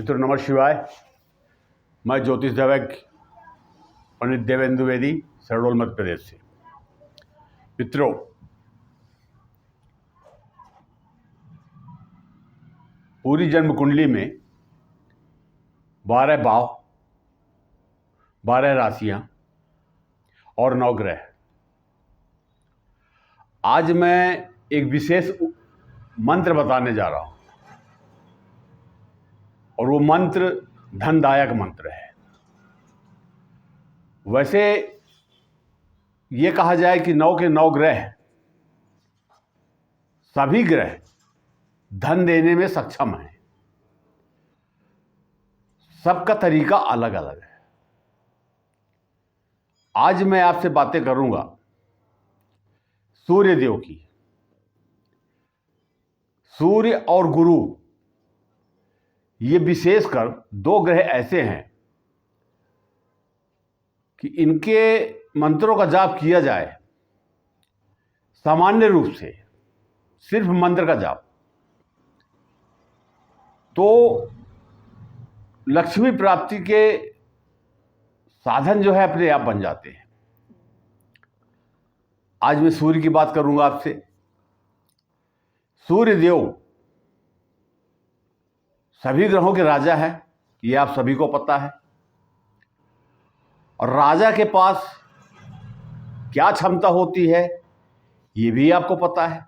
मित्रों नमः शिवाय। मैं ज्योतिष दैवज्ञ पंडित देवेंद्र द्विवेदी शहडोल मध्य प्रदेश से। मित्रों, पूरी जन्म कुंडली में 12 भाव, 12 राशियां और 9 ग्रह। आज मैं एक विशेष मंत्र बताने जा रहा हूं और वो मंत्र धनदायक मंत्र है। वैसे ये कहा जाए कि 9 के 9 ग्रह, सभी ग्रह धन देने में सक्षम हैं। सबका तरीका अलग अलग है। आज मैं आपसे बातें करूंगा सूर्य देव की। सूर्य और गुरु, ये विशेषकर 2 ग्रह ऐसे हैं कि इनके मंत्रों का जाप किया जाए, सामान्य रूप से सिर्फ मंत्र का जाप, तो लक्ष्मी प्राप्ति के साधन जो है अपने आप बन जाते हैं। आज मैं सूर्य की बात करूंगा आपसे। सूर्य देव सभी ग्रहों के राजा है, ये आप सभी को पता है। और राजा के पास क्या क्षमता होती है ये भी आपको पता है।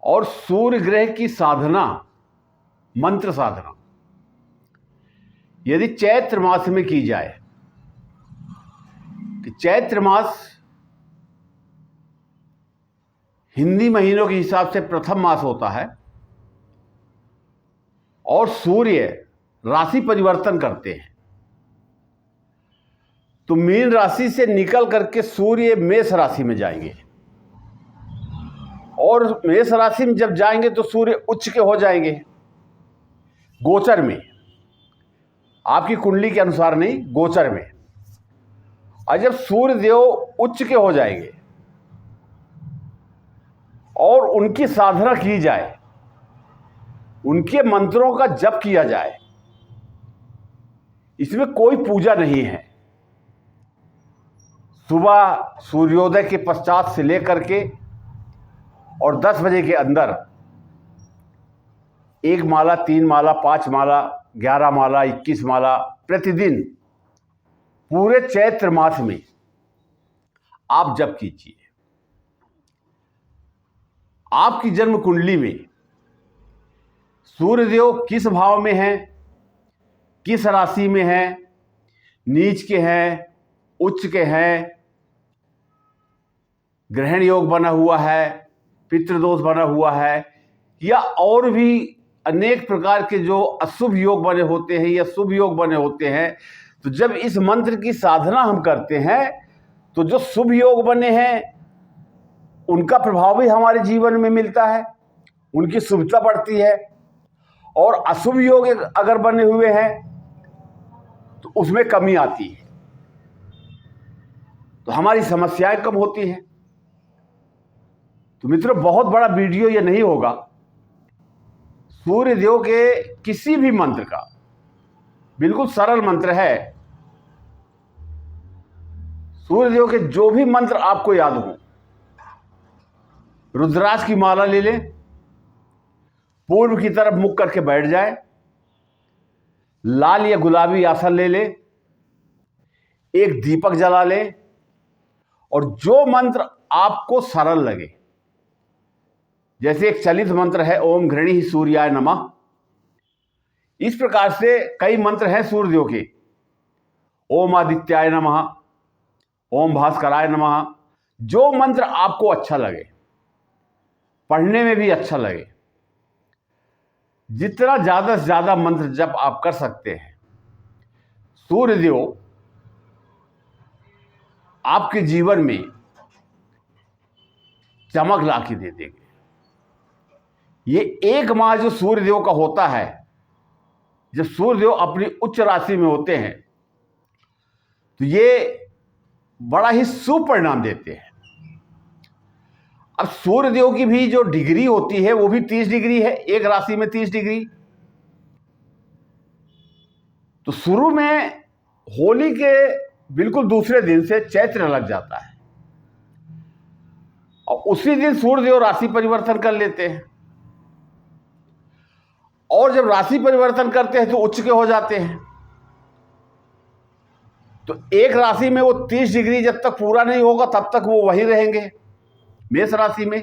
और सूर्य ग्रह की साधना, मंत्र साधना, यदि चैत्र मास में की जाए, कि चैत्र मास हिंदी महीनों के हिसाब से प्रथम मास होता है और सूर्य राशि परिवर्तन करते हैं, तो मीन राशि से निकल करके सूर्य मेष राशि में जाएंगे और मेष राशि में जब जाएंगे तो सूर्य उच्च के हो जाएंगे गोचर में, आपकी कुंडली के अनुसार नहीं, गोचर में। और जब सूर्य देव उच्च के हो जाएंगे और उनकी साधना की जाए, उनके मंत्रों का जप किया जाए, इसमें कोई पूजा नहीं है। सुबह सूर्योदय के पश्चात से लेकर के और 10 बजे के अंदर 1 माला, 3 माला, 5 माला, 11 माला, 21 माला प्रतिदिन पूरे चैत्र मास में आप जप कीजिए। आपकी जन्म कुंडली में सूर्यदेव किस भाव में है, किस राशि में है, नीच के हैं, उच्च के हैं, ग्रहण योग बना हुआ है, पितृदोष बना हुआ है, या और भी अनेक प्रकार के जो अशुभ योग बने होते हैं या शुभ योग बने होते हैं, तो जब इस मंत्र की साधना हम करते हैं तो जो शुभ योग बने हैं उनका प्रभाव भी हमारे जीवन में मिलता है, उनकी शुभता बढ़ती है। और अशुभ योग अगर बने हुए हैं तो उसमें कमी आती है, तो हमारी समस्याएं कम होती हैं। तो मित्रों, बहुत बड़ा वीडियो ये नहीं होगा। सूर्य देव के किसी भी मंत्र का बिल्कुल सरल मंत्र है। सूर्य देव के जो भी मंत्र आपको याद हो, रुद्राक्ष की माला ले लें, पूर्व की तरफ मुख करके बैठ जाए, लाल या गुलाबी आसन ले लें, एक दीपक जला लें और जो मंत्र आपको सरल लगे, जैसे एक चलित मंत्र है ओम घृणी सूर्याय नमः, इस प्रकार से कई मंत्र हैं सूर्यदेव के। ओम आदित्याय नमः, ओम भास्कराय नमः। जो मंत्र आपको अच्छा लगे, पढ़ने में भी अच्छा लगे, जितना ज्यादा से ज्यादा मंत्र जप आप कर सकते हैं, सूर्यदेव आपके जीवन में चमक ला के दे देंगे। ये 1 माह जो सूर्यदेव का होता है, जब सूर्यदेव अपनी उच्च राशि में होते हैं, तो ये बड़ा ही शुभ परिणाम देते हैं। अब सूर्यदेव की भी जो डिग्री होती है वो भी 30 डिग्री है, एक राशि में 30 डिग्री। तो शुरू में होली के बिल्कुल दूसरे दिन से चैत्र लग जाता है और उसी दिन सूर्यदेव राशि परिवर्तन कर लेते हैं, और जब राशि परिवर्तन करते हैं तो उच्च के हो जाते हैं। तो एक राशि में वो 30 डिग्री जब तक पूरा नहीं होगा तब तक वो वहीं रहेंगे, मेष राशि में।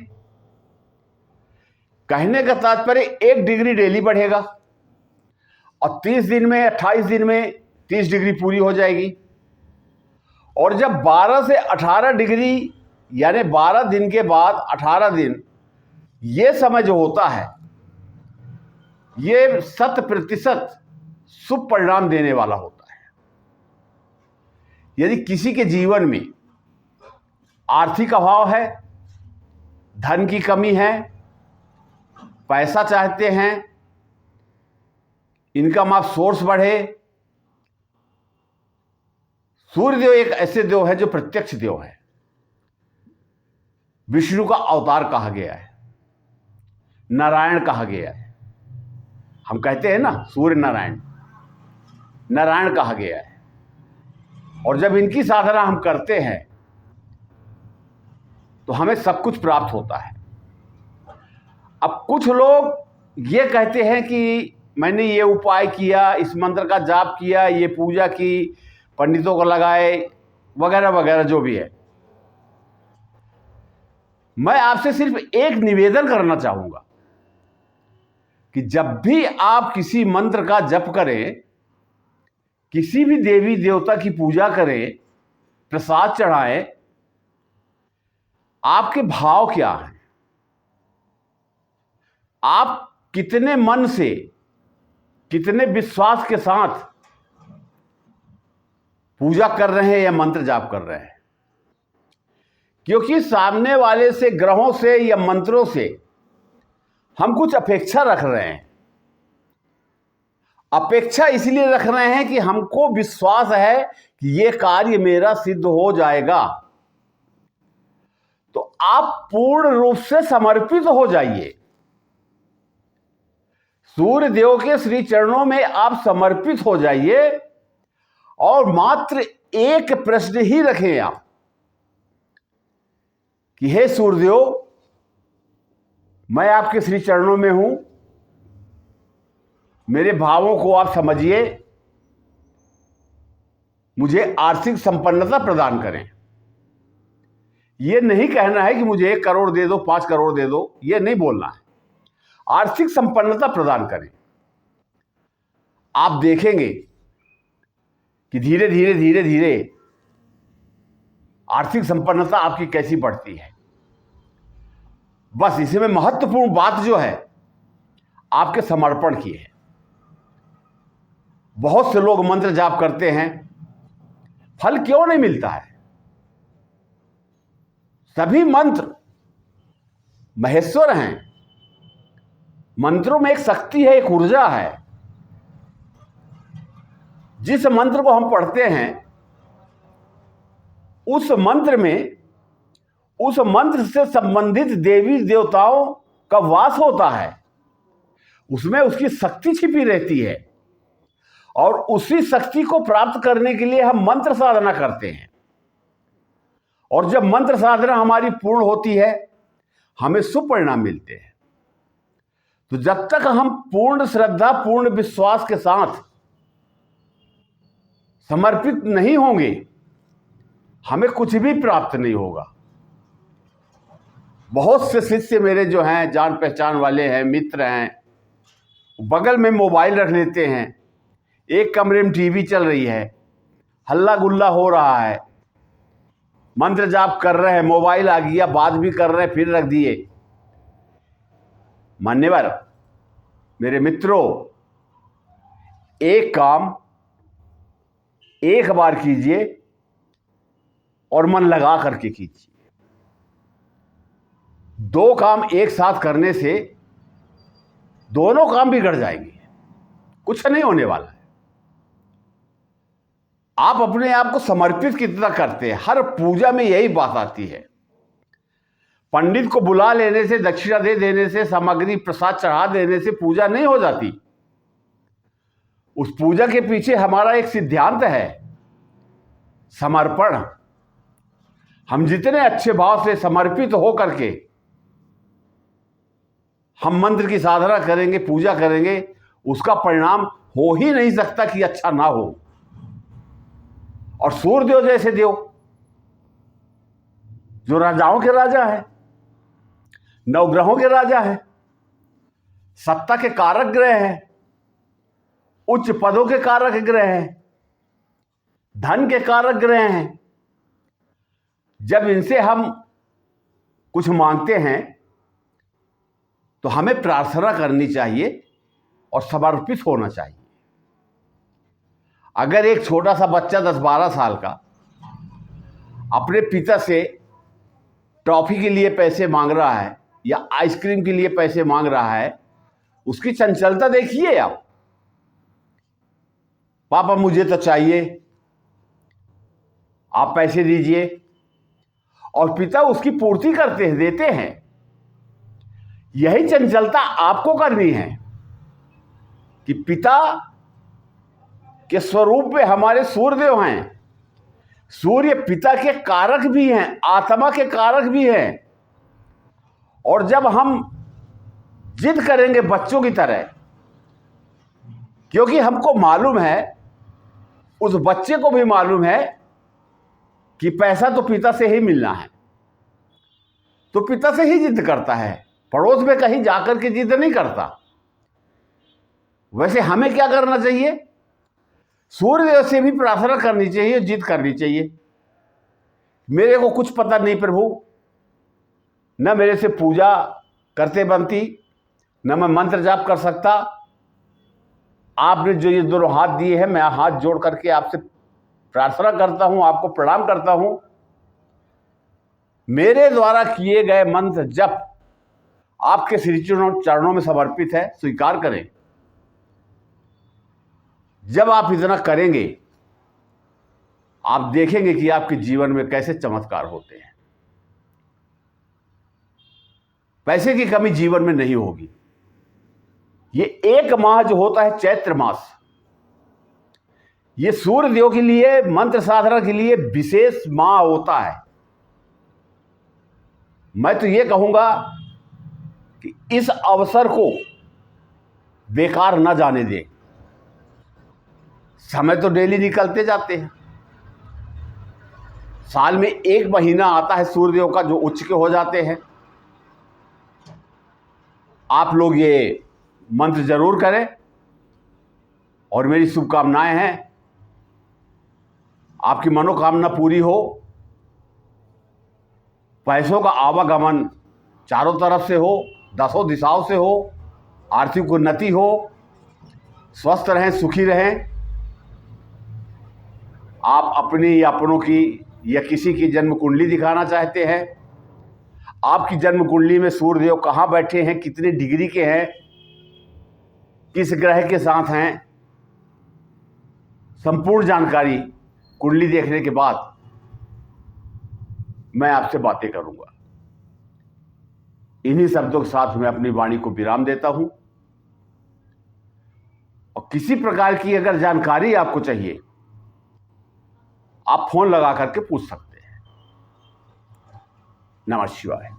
कहने का तात्पर्य 1 डिग्री डेली बढ़ेगा और 30 दिन में 28 दिन में 30 डिग्री पूरी हो जाएगी। और जब 12 से 18 डिग्री यानी 12 दिन के बाद 18 दिन, ये समय जो होता है ये 100% शुभ परिणाम देने वाला होता है। यदि किसी के जीवन में आर्थिक अभाव है, धन की कमी है, पैसा चाहते हैं, इनकम ऑफ सोर्स बढ़े, सूर्यदेव एक ऐसे देव है जो प्रत्यक्ष देव है, विष्णु का अवतार कहा गया है, नारायण कहा गया है। हम कहते हैं ना सूर्य नारायण, नारायण कहा गया है। और जब इनकी साधना हम करते हैं तो हमें सब कुछ प्राप्त होता है। अब कुछ लोग ये कहते हैं कि मैंने ये उपाय किया, इस मंत्र का जाप किया, ये पूजा की, पंडितों को लगाए, वगैरह वगैरह जो भी है। मैं आपसे सिर्फ एक निवेदन करना चाहूंगा कि जब भी आप किसी मंत्र का जप करें, किसी भी देवी देवता की पूजा करें, प्रसाद चढ़ाएं, आपके भाव क्या हैं? आप कितने मन से, कितने विश्वास के साथ पूजा कर रहे हैं या मंत्र जाप कर रहे हैं? क्योंकि सामने वाले से, ग्रहों से या मंत्रों से हम कुछ अपेक्षा रख रहे हैं। अपेक्षा इसलिए रख रहे हैं कि हमको विश्वास है कि ये कार्य मेरा सिद्ध हो जाएगा। तो आप पूर्ण रूप से समर्पित हो जाइए, सूर्य देव के श्री चरणों में आप समर्पित हो जाइए और मात्र एक प्रश्न ही रखें आप कि हे सूर्यदेव, मैं आपके श्री चरणों में हूं, मेरे भावों को आप समझिए, मुझे आर्थिक संपन्नता प्रदान करें। यह नहीं कहना है कि मुझे 1 करोड़ दे दो, 5 करोड़ दे दो, यह नहीं बोलना है। आर्थिक संपन्नता प्रदान करें। आप देखेंगे कि धीरे धीरे धीरे धीरे आर्थिक संपन्नता आपकी कैसी बढ़ती है। बस इसमें महत्वपूर्ण बात जो है आपके समर्पण की है। बहुत से लोग मंत्र जाप करते हैं, फल क्यों नहीं मिलता है? सभी मंत्र महेश्वर हैं। मंत्रों में एक शक्ति है, एक ऊर्जा है। जिस मंत्र को हम पढ़ते हैं उस मंत्र में, उस मंत्र से संबंधित देवी देवताओं का वास होता है, उसमें उसकी शक्ति छिपी रहती है और उसी शक्ति को प्राप्त करने के लिए हम मंत्र साधना करते हैं। और जब मंत्र साधना हमारी पूर्ण होती है हमें शुभ परिणाम मिलते हैं। तो जब तक हम पूर्ण श्रद्धा, पूर्ण विश्वास के साथ समर्पित नहीं होंगे हमें कुछ भी प्राप्त नहीं होगा। बहुत से शिष्य मेरे जो हैं, जान पहचान वाले हैं, मित्र हैं, बगल में मोबाइल रख लेते हैं, एक कमरे में टीवी चल रही है, हल्ला गुल्ला हो रहा है, मंत्र जाप कर रहे हैं, मोबाइल आ गया, बात भी कर रहे हैं, फिर रख दिए। मान्यवर मेरे मित्रों, एक काम एक बार कीजिए और मन लगा करके कीजिए। 2 काम एक साथ करने से दोनों काम बिगड़ जाएंगे, कुछ नहीं होने वाला है। आप अपने आप को समर्पित कितना करते हैं, हर पूजा में यही बात आती है। पंडित को बुला लेने से, दक्षिणा दे देने से, सामग्री प्रसाद चढ़ा देने से पूजा नहीं हो जाती। उस पूजा के पीछे हमारा एक सिद्धांत है, समर्पण। हम जितने अच्छे भाव से समर्पित हो करके हम मंत्र की साधना करेंगे, पूजा करेंगे, उसका परिणाम हो ही नहीं सकता कि अच्छा ना हो। और सूर्यदेव जैसे देव जो राजाओं के राजा है, नवग्रहों के राजा है, सत्ता के कारक ग्रह हैं, उच्च पदों के कारक ग्रह हैं, धन के कारक ग्रह हैं, जब इनसे हम कुछ मांगते हैं तो हमें प्रार्थना करनी चाहिए और समर्पित होना चाहिए। अगर एक छोटा सा बच्चा 10-12 साल का अपने पिता से टॉफी के लिए पैसे मांग रहा है या आइसक्रीम के लिए पैसे मांग रहा है, उसकी चंचलता देखिए आप। पापा मुझे तो चाहिए, आप पैसे दीजिए, और पिता उसकी पूर्ति करते हैं, देते हैं। यही चंचलता आपको करनी है कि पिता के स्वरूप में हमारे सूर्यदेव हैं। सूर्य पिता के कारक भी हैं, आत्मा के कारक भी हैं। और जब हम जिद करेंगे बच्चों की तरह, क्योंकि हमको मालूम है, उस बच्चे को भी मालूम है कि पैसा तो पिता से ही मिलना है, तो पिता से ही जिद करता है, पड़ोस में कहीं जाकर के जिद नहीं करता। वैसे हमें क्या करना चाहिए? सूर्यदेव से भी प्रार्थना करनी चाहिए, जिद करनी चाहिए। मेरे को कुछ पता नहीं प्रभु, न मेरे से पूजा करते बनती, न मैं मंत्र जाप कर सकता। आपने जो ये दोनों हाथ दिए हैं, मैं हाथ जोड़ करके आपसे प्रार्थना करता हूं, आपको प्रणाम करता हूं। मेरे द्वारा किए गए मंत्र जप आपके श्री चरणों में समर्पित है, स्वीकार करें। जब आप इतना करेंगे, आप देखेंगे कि आपके जीवन में कैसे चमत्कार होते हैं। पैसे की कमी जीवन में नहीं होगी। ये एक माह जो होता है, चैत्र मास, ये सूर्य देव के लिए मंत्र साधना के लिए विशेष माह होता है। मैं तो ये कहूंगा कि इस अवसर को बेकार न जाने दें। समय तो डेली निकलते जाते हैं। साल में एक महीना आता है सूर्यदेव का जो उच्च के हो जाते हैं। आप लोग ये मंत्र जरूर करें और मेरी शुभकामनाएं हैं, आपकी मनोकामना पूरी हो, पैसों का आवागमन चारों तरफ से हो, 10 दिशाओं से हो, आर्थिक उन्नति हो, स्वस्थ रहें, सुखी रहें। आप अपनी या अपनों की या किसी की जन्म कुंडली दिखाना चाहते हैं, आपकी जन्म कुंडली में सूर्यदेव कहाँ बैठे हैं, कितनी डिग्री के हैं, किस ग्रह के साथ हैं, संपूर्ण जानकारी कुंडली देखने के बाद मैं आपसे बातें करूंगा। इन्हीं शब्दों के साथ मैं अपनी वाणी को विराम देता हूं। और किसी प्रकार की अगर जानकारी आपको चाहिए, आप फोन लगा करके पूछ सकते हैं। नमः शिवाय।